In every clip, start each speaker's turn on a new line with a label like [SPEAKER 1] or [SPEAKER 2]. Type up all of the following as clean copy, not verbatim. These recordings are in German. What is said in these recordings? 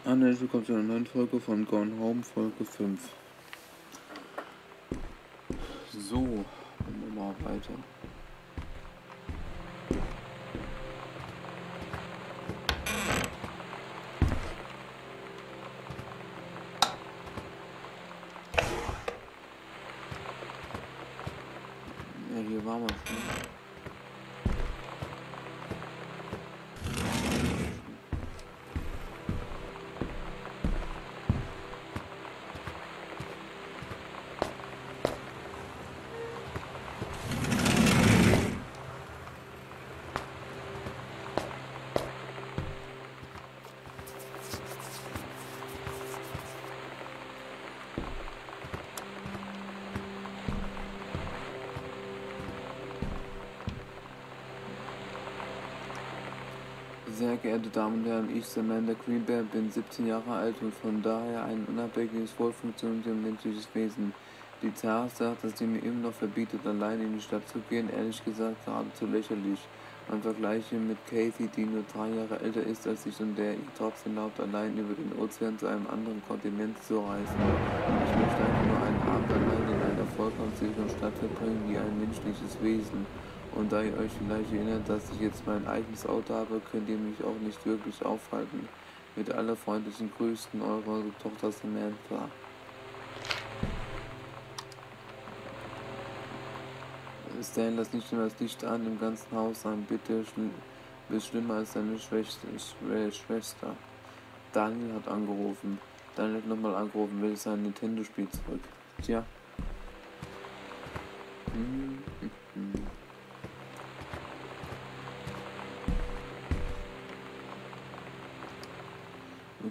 [SPEAKER 1] Alle, willkommen zu einer neuen Folge von Gone Home, Folge 5. So, machen wir mal weiter. Ja, hier waren wir schon. Sehr geehrte Damen und Herren, ich, Samantha Greenbear, bin 17 Jahre alt und von daher ein unabhängiges, vollfunktionierendes menschliches Wesen. Die Tatsache, dass sie mir immer noch verbietet, allein in die Stadt zu gehen, ehrlich gesagt geradezu lächerlich. Man vergleiche mit Kathy, die nur 3 Jahre älter ist als ich und der ihr trotzdem erlaubt, allein über den Ozean zu einem anderen Kontinent zu reisen. Ich möchte einfach nur einen Abend allein in einer vollkommen sicheren Stadt verbringen wie ein menschliches Wesen. Und da ihr euch vielleicht erinnert, dass ich jetzt mein eigenes Auto habe, könnt ihr mich auch nicht wirklich aufhalten. Mit allerfreundlichen Grüßen, eure Tochter Samantha. Stan, lass nicht nur das Licht an im ganzen Haus sein, bitte. Bist schlimmer als deine Schwester. Daniel hat angerufen. Daniel hat nochmal angerufen, will sein Nintendo-Spiel zurück. Tja.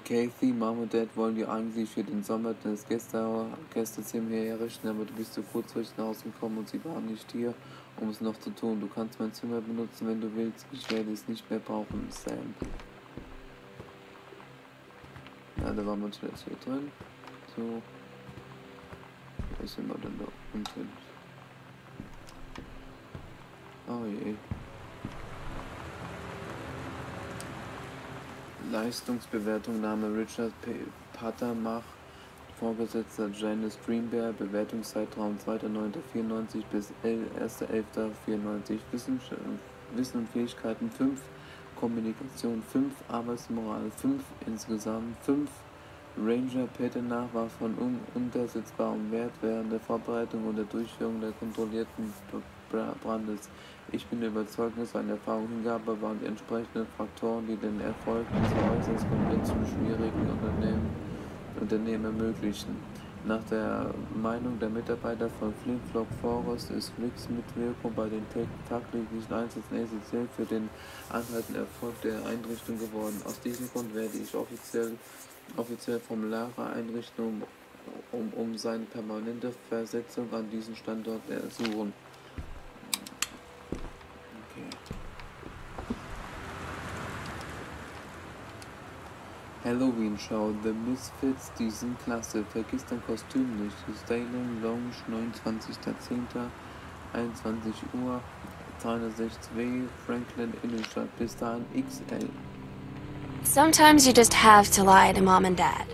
[SPEAKER 1] Kathy, Mom und Dad wollen dir eigentlich für den Sommer das Gästezimmer herrichten, aber du bist so kurzfristig nach Hause gekommen und sie waren nicht hier, um es noch zu tun. Du kannst mein Zimmer benutzen, wenn du willst. Ich werde es nicht mehr brauchen, Sam. Ja, da waren wir zuletzt hier drin. So. Was sind wir denn da unten? Oh je. Leistungsbewertung, Name Richard Patermach, Vorgesetzter Janice Greenbear, Bewertungszeitraum 2.9.94 bis 1.11.94, Wissen und Fähigkeiten 5, Kommunikation 5, Arbeitsmoral 5, insgesamt 5. Ranger Patermach war von untersetzbarem Wert während der Vorbereitung und der Durchführung der kontrollierten Brandes. Ich bin überzeugt, dass seine Erfahrung Hingabe waren die entsprechenden Faktoren, die den Erfolg dieser äußerst komplexen und schwierigen Unternehmen ermöglichen. Nach der Meinung der Mitarbeiter von Flintlock Forest ist Flicks Mitwirkung bei den tagtäglichen Einsätzen essentiell für den anhaltenden Erfolg der Einrichtung geworden. Aus diesem Grund werde ich offiziell Formulare einrichten, um seine permanente Versetzung an diesen Standort ersuchen. Halloween-Show, The Misfits, die sind klasse, vergiss dein Kostüm nicht. Stadium Lounge, 29.10., 21 Uhr, 306W, Franklin Innenstadt, bis dahin XL.
[SPEAKER 2] Sometimes you just have to lie to Mom and Dad.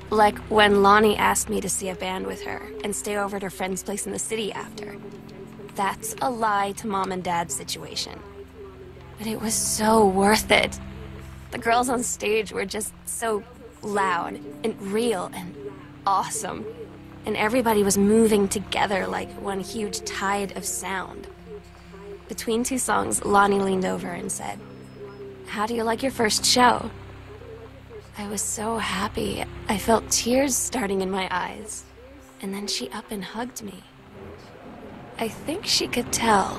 [SPEAKER 2] Like when Lonnie asked me to see a band with her and stay over at her friend's place in the city after. That's a lie to Mom and Dad's situation. But it was so worth it. The girls on stage were just so loud and real and awesome. And everybody was moving together like one huge tide of sound. Between two songs, Lonnie leaned over and said, "How do you like your first show?" I was so happy. I felt tears starting in my eyes. And then she up and hugged me. I think she could tell.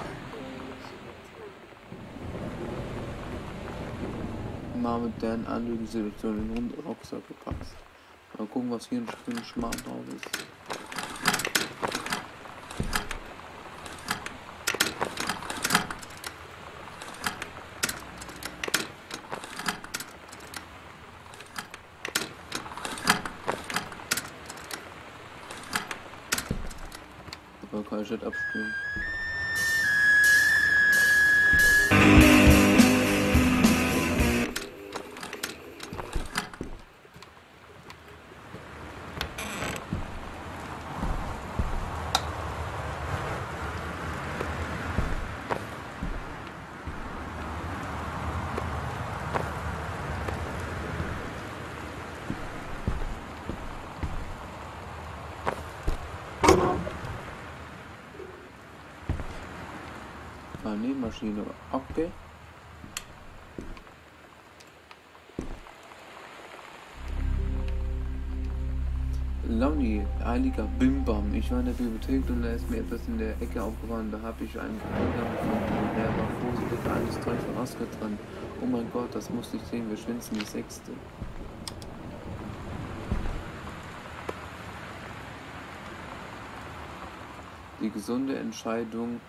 [SPEAKER 1] Mal mit deren Anlügensituation in den Rucksack gepackt. Mal gucken, was hier für ein Schmarrn drauf ist. Aber kann ich nicht abspielen. Nähmaschine. Okay. Lonnie, heiliger Bimbam. Ich war in der Bibliothek und da ist mir etwas in der Ecke aufgefallen. Da habe ich einen Eingang gefunden. Der war vorsichtig alles Zeug von Oscar dran. Oh mein Gott, das musste ich sehen. Wir schwänzen die 6. Die gesunde Entscheidung.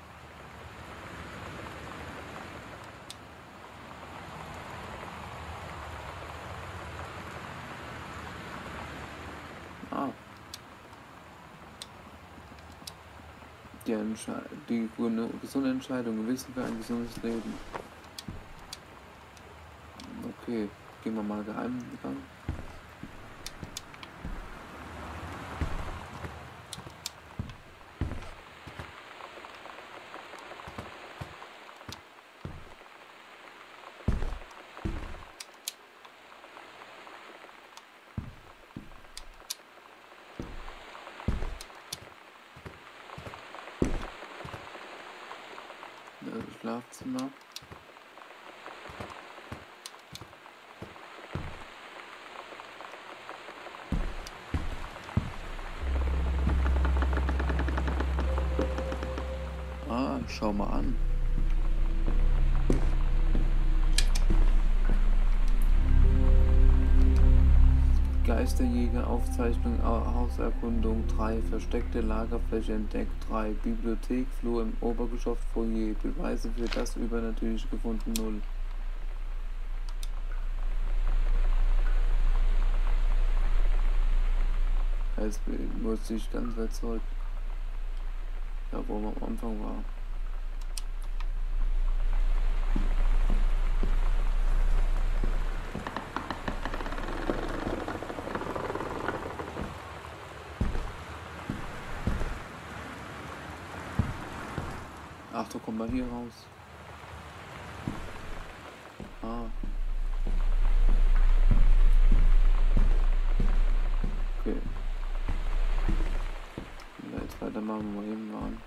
[SPEAKER 1] Die gesunde Entscheidung, Wissen für ein gesundes Leben. Okay, gehen wir mal geheim ran. Schlafzimmer. Ah, schau mal an. Geisterjäger, Aufzeichnung, Hauserkundung 3, versteckte Lagerfläche entdeckt 3, Bibliothek, Flur im Obergeschoss, Foyer, Beweise für das Übernatürliche gefunden 0. Jetzt muss ich ganz weit zurück, da wo man am Anfang war. Achtung, komm mal hier raus. Ah. Okay. Jetzt weitermachen, wo wir eben waren.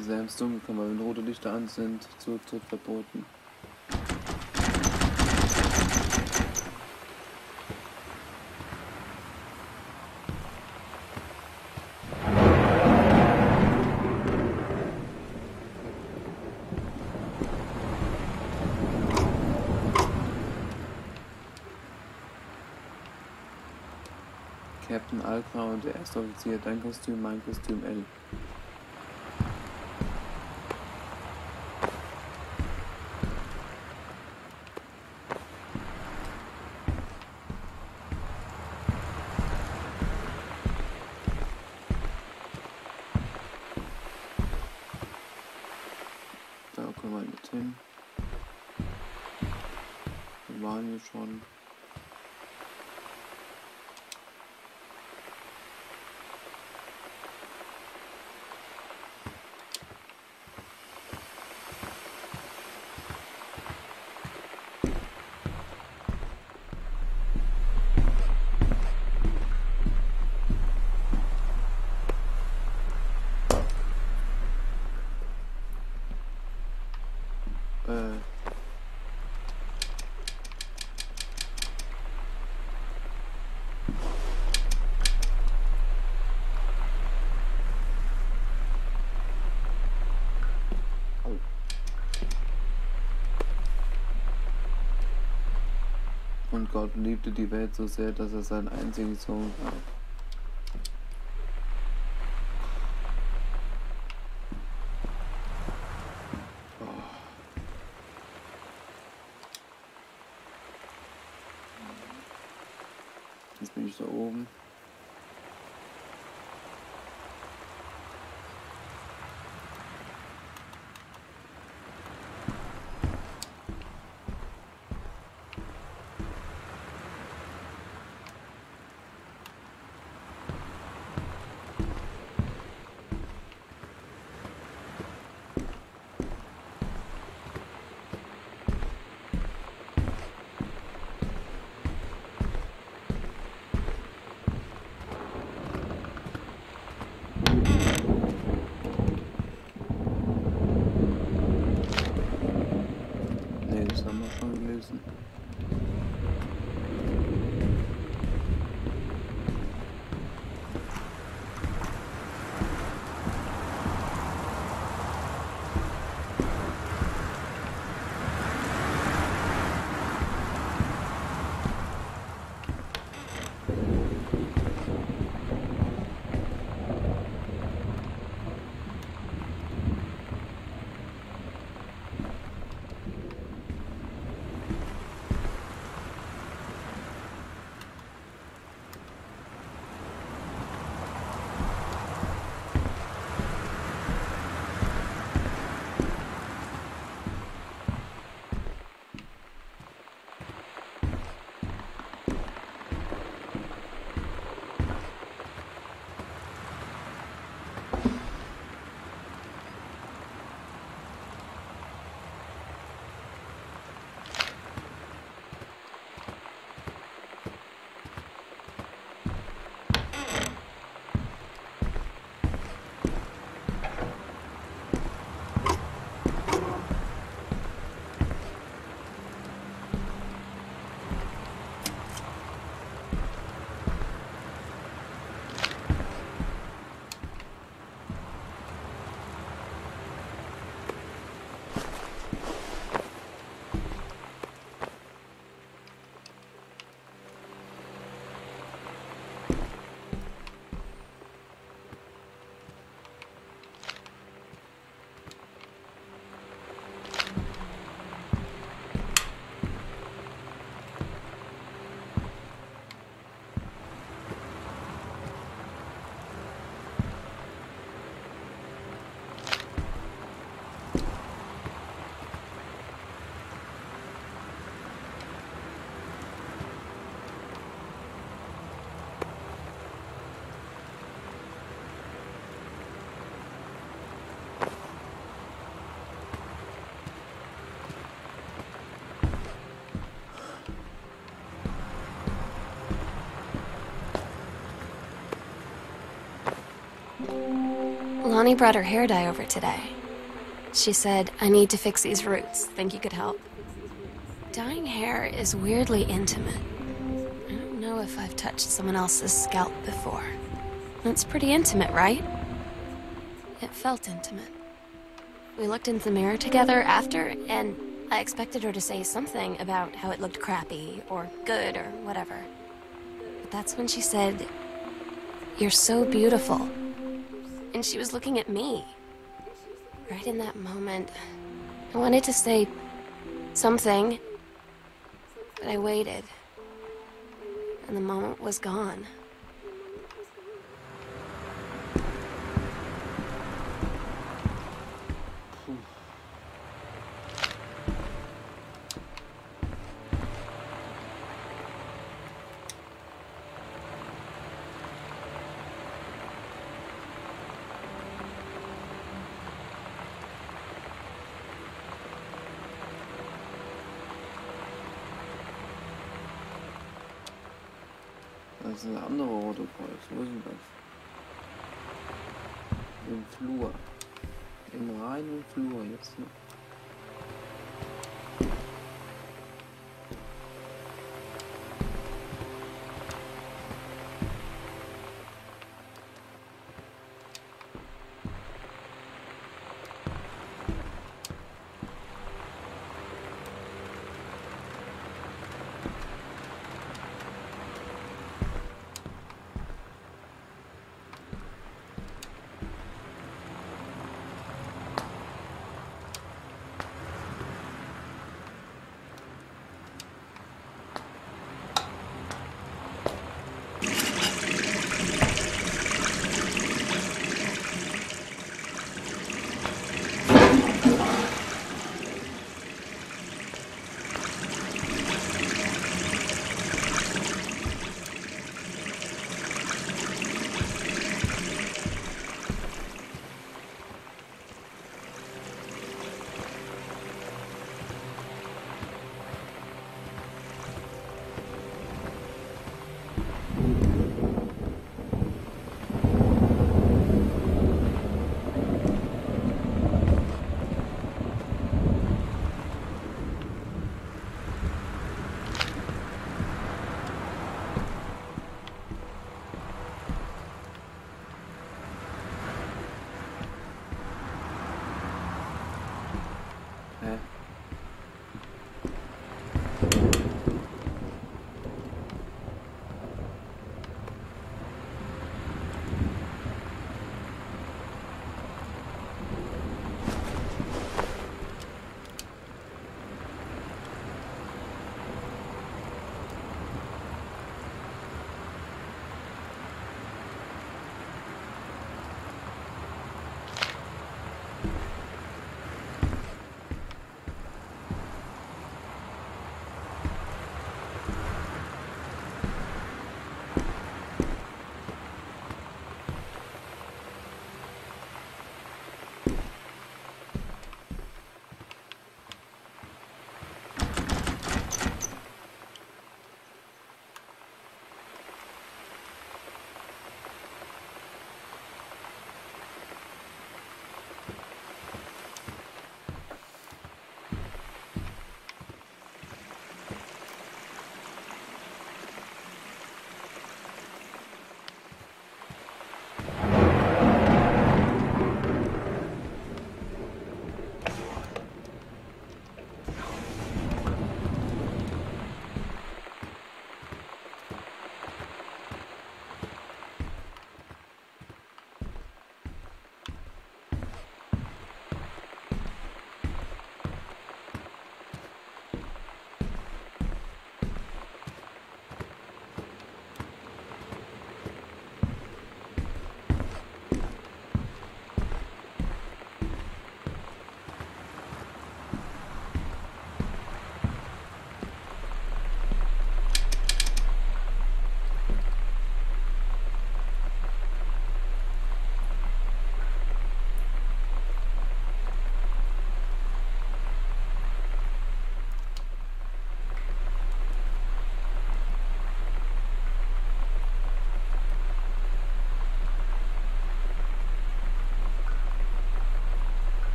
[SPEAKER 1] Sehr ins Dunkel kann man, wenn rote Lichter an sind, Zurück verboten. Captain Alcra und der erste Offizier, dein Kostüm, mein Kostüm L. Da können wir mit hin. Wir waren hier schon. Und Gott liebte die Welt so sehr, dass er seinen einzigen Sohn gab. Jetzt bin ich da oben.
[SPEAKER 2] Lonnie brought her hair dye over today. She said, I need to fix these roots. Think you could help? Dyeing hair is weirdly intimate. I don't know if I've touched someone else's scalp before. It's pretty intimate, right? It felt intimate. We looked in the mirror together after, and I expected her to say something about how it looked crappy, or good, or whatever. But that's when she said, "You're so beautiful." And she was looking at me. Right in that moment, I wanted to say something, but I waited. And the moment was gone.
[SPEAKER 1] Das ist eine andere rote Kreuz. Wo ist denn das? Im Flur. Im reinen Flur jetzt noch.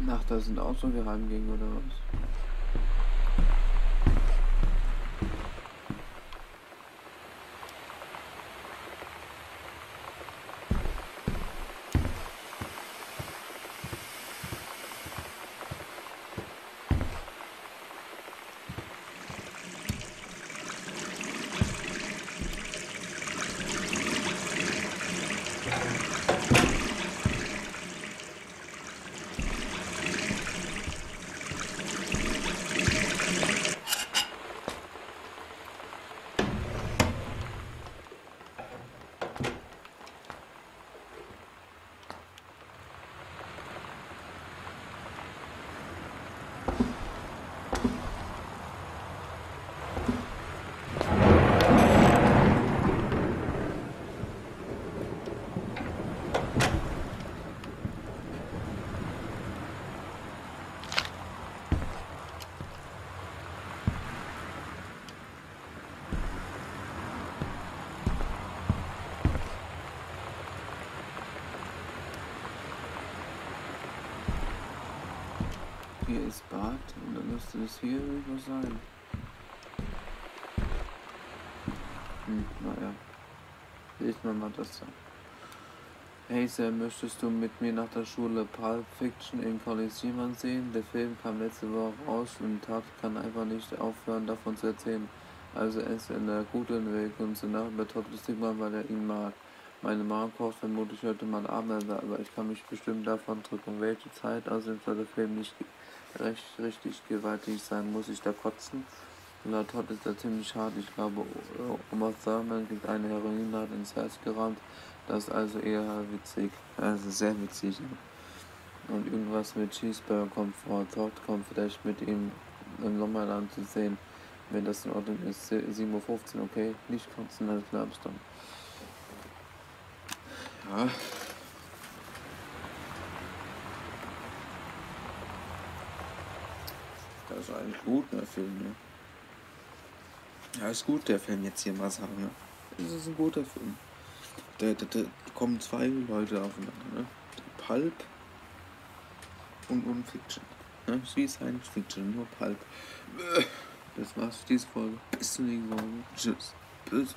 [SPEAKER 1] Ach, da sind auch so Geheimgänge oder was? Hier ist Bad und dann müsste es hier irgendwas sein. Naja. Lest mal das da. Hey Sam, möchtest du mit mir nach der Schule Pulp Fiction in Coliseum sehen? Der Film kam letzte Woche raus und Tat kann einfach nicht aufhören, davon zu erzählen. Also er ist in der guten Weg und so nach betrottet Sigmar, weil er ihn mag. Meine Mama kocht vermutlich heute mal Abend, aber ich kann mich bestimmt davon drücken. Welche Zeit? Außerdem soll der Film nicht richtig gewaltig sein. Muss ich da kotzen? Laut Todd ist er ziemlich hart. Ich glaube, Oma Thurman kriegt eine Heroinart ins Herz gerammt. Das ist also eher witzig. Also sehr witzig. Und irgendwas mit Cheeseburger kommt vor. Todd kommt vielleicht mit ihm im Sommerland zu sehen. Wenn das in Ordnung ist, 7:15 Uhr, okay? Nicht kotzen, alles klar, bis dann. Ja. Das ist eigentlich gut, der Film, ne? Ja, ist gut, der Film jetzt hier mal sagen, ne? Das ist ein guter Film. Da kommen zwei Leute aufeinander, ne? Pulp und Fiction. Ne? Sie ist Science Fiction, nur Pulp. Das war's für diese Folge. Bis zur nächsten Folge. Tschüss. Bis.